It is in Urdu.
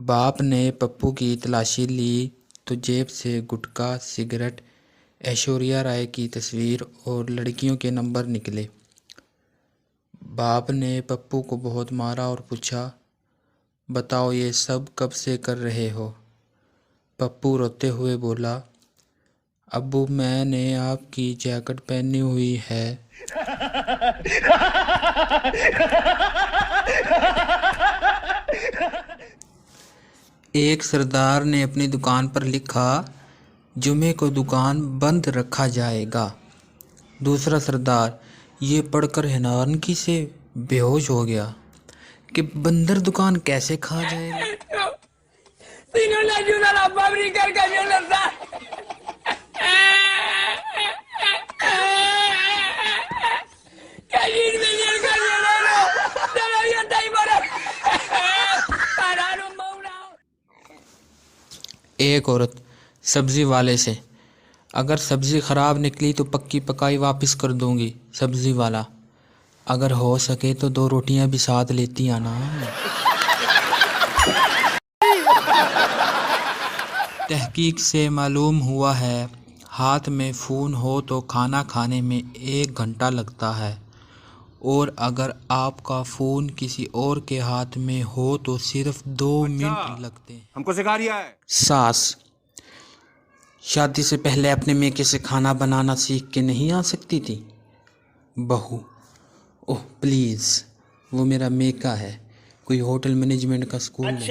باپ نے پپو کی تلاشی لی تو جیب سے گٹکا، سگریٹ، ایشوریا رائے کی تصویر اور لڑکیوں کے نمبر نکلے۔ باپ نے پپو کو بہت مارا اور پوچھا، بتاؤ یہ سب کب سے کر رہے ہو؟ پپو روتے ہوئے بولا، ابو میں نے آپ کی جیکٹ پہنی ہوئی ہے۔ ایک سردار نے اپنی دکان پر لکھا، جمعے کو دکان بند رکھا جائے گا۔ دوسرا سردار یہ پڑھ کر حیرانگی سے بے ہوش ہو گیا کہ بندر دکان کیسے کھا جائے گا۔ ایک عورت سبزی والے سے، اگر سبزی خراب نکلی تو پکی پکائی واپس کر دوں گی۔ سبزی والا، اگر ہو سکے تو 2 روٹیاں بھی ساتھ لیتی آنا۔ تحقیق سے معلوم ہوا ہے، ہاتھ میں فون ہو تو کھانا کھانے میں 1 گھنٹہ لگتا ہے، اور اگر آپ کا فون کسی اور کے ہاتھ میں ہو تو صرف 2 منٹ لگتے ہیں۔ ہم کو سکھا رہا ہے۔ ساس، شادی سے پہلے اپنے میکے سے کھانا بنانا سیکھ کے نہیں آ سکتی تھی؟ بہو، اوہ پلیز، وہ میرا میکا ہے، کوئی ہوٹل مینجمنٹ کا سکول نہیں۔